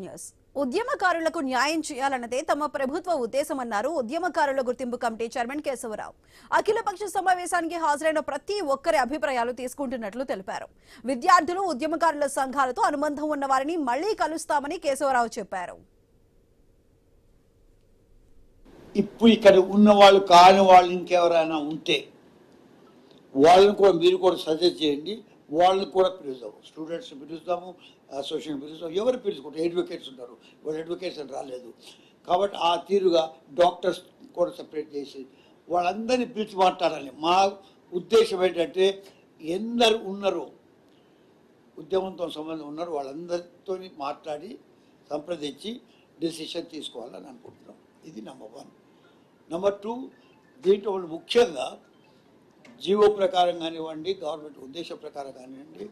News ఉద్యమకారులకు న్యాయం చేయాలన్నదే తమ ప్రభుత్వ ఉద్దేశమన్నారు ఉద్యమకారుల గుర్తింపు కమిటీ చైర్మన్ కేశవరావు. అఖిలపక్ష సమావేశానికి హాజరైన ప్రతి ఒక్కరి అభిప్రాయాలు తీసుకుంటున్నట్లు తెలిపారు. విద్యార్థులు ఉద్యమకారుల సంఘాలతో అనుబంధం ఉన్న వారిని మళ్లీ కలుస్తామని కేశవరావు చెప్పారు. ఇప్పుడు ఇక్కడ ఉన్న వాళ్ళు కాని వాళ్ళు ఇంకెవరైనా ఉంటే వాళ్ళని కూడా మీరు కూడా సజెస్ట్ చేయండి. వాళ్ళని కూడా పిలుస్తాము, స్టూడెంట్స్ పిలుస్తాము, అసోసియేషన్ పిలుస్తాము, ఎవరు పిలుచుకుంటారు. అడ్వకేట్స్ ఉంటారు, వాళ్ళు అడ్వకేట్స్ అని రాలేదు కాబట్టి ఆ తీరుగా డాక్టర్స్ కూడా సపరేట్ చేసి వాళ్ళందరినీ పిలిచి మాట్లాడాలి. మా ఉద్దేశం ఏంటంటే ఎందరు ఉన్నారో ఉద్యమంతో సంబంధం ఉన్నారు వాళ్ళందరితో మాట్లాడి సంప్రదించి డెసిషన్ తీసుకోవాలని అనుకుంటున్నాం. ఇది నెంబర్ 1. నెంబర్ 2, దీంట్లో ముఖ్యంగా జీవో ప్రకారం కానివ్వండి, గవర్నమెంట్ ఉద్దేశ ప్రకారం కానివ్వండి,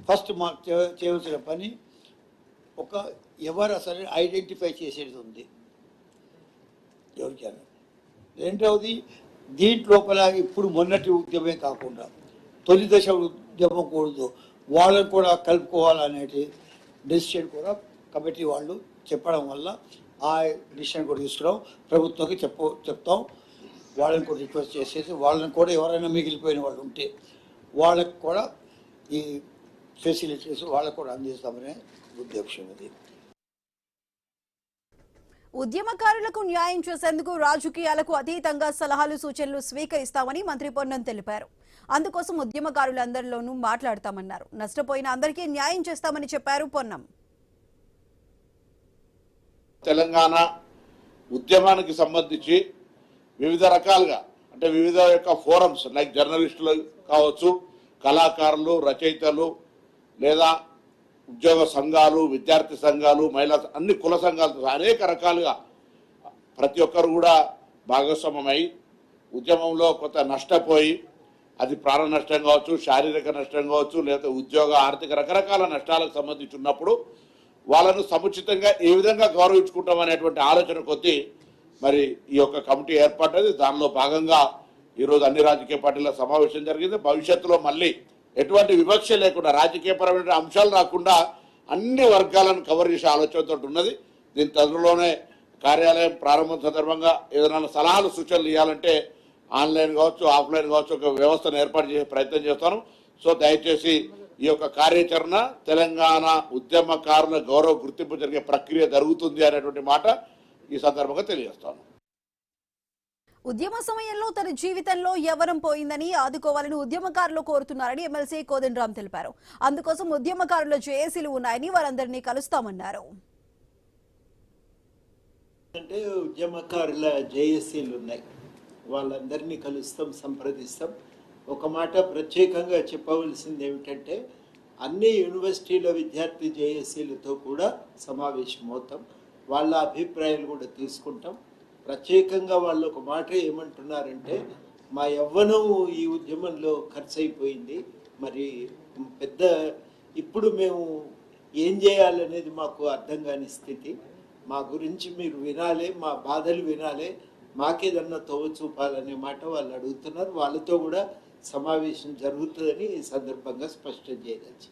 ఫస్ట్ మాకు చేయవలసిన పని ఎవరు అసలు ఐడెంటిఫై చేసేది ఉంది ఎవరికైనా. రెండవది దీంట్లోపల ఇప్పుడు మొన్నటి ఉద్యమే కాకుండా తొలి దశ ఉద్యమం కూడదు, వాళ్ళని కూడా కలుపుకోవాలనేటి డెసిషన్ కూడా కమిటీ వాళ్ళు చెప్పడం వల్ల ఆ డిసిషన్ కూడా తీసుకురాం, ప్రభుత్వంకి చెప్తాం. వాళ్ళని కూడా రిక్వెస్ట్ చేసేసి వాళ్ళని కూడా ఎవరైనా మిగిలిపోయిన వాళ్ళు ఉంటే వాళ్ళకి కూడా ఈ ఫెసిలిటీస్ వాళ్ళకు కూడా అందిస్తామనే ఉద్దేశం ఇది. ఉద్యమకారులకు న్యాయం చేసేందుకు రాజకీయాలకు అతీతంగా సలహాలు సూచనలు స్వీకరిస్తామని మంత్రి పొన్నం తెలిపారు. అందుకోసం ఉద్యమకారులందరిలోనూ మాట్లాడతామన్నారు. నష్టపోయిన అందరికీ న్యాయం చేస్తామని చెప్పారు పొన్నం. తెలంగాణ ఉద్యమానికి సంబంధించి వివిధ రకాలుగా అంటే వివిధ యొక్క ఫోరమ్స్ లైక్ జర్నలిస్టులు కావచ్చు, కళాకారులు, రచయితలు, లేదా ఉద్యోగ సంఘాలు, విద్యార్థి సంఘాలు, మహిళా అన్ని కుల సంఘాలతో అనేక రకాలుగా ప్రతి ఒక్కరు కూడా భాగస్వామ్యమై ఉద్యమంలో కొంత నష్టపోయి అది ప్రాణ నష్టం కావచ్చు, శారీరక నష్టం కావచ్చు, లేదా ఉద్యోగ ఆర్థిక రకరకాల నష్టాలకు సంబంధించి ఉన్నప్పుడు వాళ్ళను సముచితంగా ఏ విధంగా గౌరవించుకుంటాం అనేటువంటి ఆలోచన కొద్దీ మరి ఈ యొక్క కమిటీ ఏర్పడ్డది. దానిలో భాగంగా ఈరోజు అన్ని రాజకీయ పార్టీల సమావేశం జరిగింది. భవిష్యత్తులో మళ్ళీ ఎటువంటి వివక్ష లేకుండా రాజకీయపరమైన అంశాలు రాకుండా అన్ని వర్గాలను కవర్ చేసే ఆలోచనతో ఉన్నది. దీని తదులోనే కార్యాలయం ప్రారంభం సందర్భంగా ఏదైనా సలహాలు సూచనలు ఇవ్వాలంటే ఆన్లైన్ కావచ్చు, ఆఫ్లైన్ కావచ్చు ఒక వ్యవస్థను ఏర్పాటు చేసే ప్రయత్నం చేస్తాను. సో దయచేసి ఈ యొక్క కార్యాచరణ తెలంగాణ ఉద్యమకారుల గౌరవ గుర్తింపు జరిగే ప్రక్రియ జరుగుతుంది అనేటువంటి మాట ఈ సందర్భంగా తెలియజేస్తాను. ఉద్యమ సమయంలో తన జీవితంలో యవ్వనం పోయిందని ఆదుకోవాలని ఉద్యమకారులు కోరుతున్నారని ఎమ్మెల్సీ కోదండరాం తెలిపారు. అందుకోసం ఉద్యమకారుల జేఏసీలు ఉన్నాయని వారందరినీ కలుస్తామన్నారు. అంటే ఉద్యమకారుల జేఏసీలు ఉన్నాయి, వాళ్ళందరినీ కలుస్తాం, సంప్రదిస్తాం. ఒక మాట ప్రత్యేకంగా చెప్పవలసింది ఏమిటంటే అన్ని యూనివర్సిటీల విద్యార్థి జేఏసీలతో కూడా సమావేశం అవుతాం, వాళ్ళ అభిప్రాయాలు కూడా తీసుకుంటాం. ప్రత్యేకంగా వాళ్ళు ఒక మాట ఏమంటున్నారంటే మా యవ్వనం ఈ ఉద్యమంలో ఖర్చు అయిపోయింది, మరి ఇప్పుడు మేము ఏం చేయాలనేది మాకు అర్థం కాని స్థితి, మా గురించి మీరు వినాలి, మా బాధలు వినాలి, మాకేదన్నా తోవ చూపాలనే మాట వాళ్ళు అడుగుతున్నారు. వాళ్ళతో కూడా సమావేశం జరుగుతుందని ఈ సందర్భంగా స్పష్టం చేయవచ్చు.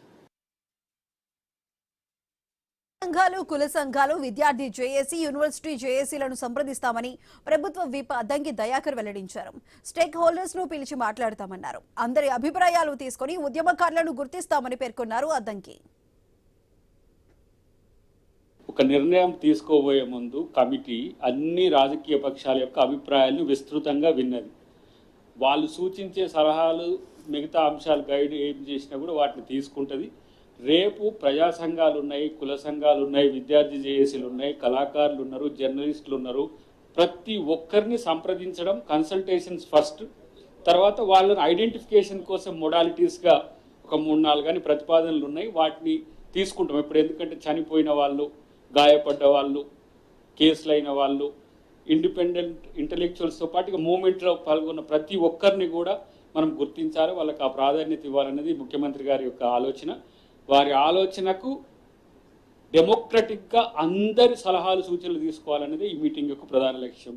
సంఘాలు, కుల సంఘాలు, విద్యార్థి జేఏసీ, యూనివర్సిటీ జేఏసీలను సంప్రదిస్తామని ప్రభుత్వ విప్ అద్దంకి దయాకర్ వెల్లడించారు. స్టేక్ హోల్డర్స్ ను పిలిచి మాట్లాడతామన్నారు. అందరి అభిప్రాయాలు తీసుకుని ఉద్యమకారులను గుర్తిస్తామని పేర్కొన్నారు అద్దంకి. ఒక నిర్ణయం తీసుకోబోయే ముందు కమిటీ అన్ని రాజకీయ పక్షాల యొక్క అభిప్రాయాలను విస్తృతంగా విన్నది. వాళ్ళు సూచించే సలహాలు, మిగతా అంశాలు గైడ్ ఏం చేసినా కూడా వాటిని తీసుకుంటుంది. రేపు ప్రజా సంఘాలు ఉన్నాయి, కుల సంఘాలు ఉన్నాయి, విద్యార్థి జేఏసీలు ఉన్నాయి, కళాకారులు ఉన్నారు, జర్నలిస్టులు ఉన్నారు. ప్రతి ఒక్కరిని సంప్రదించడం, కన్సల్టేషన్స్ ఫస్ట్, తర్వాత వాళ్ళని ఐడెంటిఫికేషన్ కోసం మొడాలిటీస్గా ఒక 3-4 కానీ ప్రతిపాదనలు ఉన్నాయి, వాటిని తీసుకుంటాం. ఇప్పుడు ఎందుకంటే చనిపోయిన వాళ్ళు, గాయపడ్డ వాళ్ళు, కేసులు అయిన వాళ్ళు, ఇండిపెండెంట్ ఇంటలెక్చువల్స్తో పాటుగా మూమెంట్లో పాల్గొన్న ప్రతి ఒక్కరిని కూడా మనం గుర్తించాలి, వాళ్ళకి ఆ ప్రాధాన్యత ఇవ్వాలన్నది ముఖ్యమంత్రి గారి యొక్క ఆలోచన. వారి ఆలోచనకు డెమోక్రటిక్గా అందరి సలహాలు సూచనలు తీసుకోవాలనేది ఈ మీటింగ్ యొక్క ప్రధాన లక్ష్యం.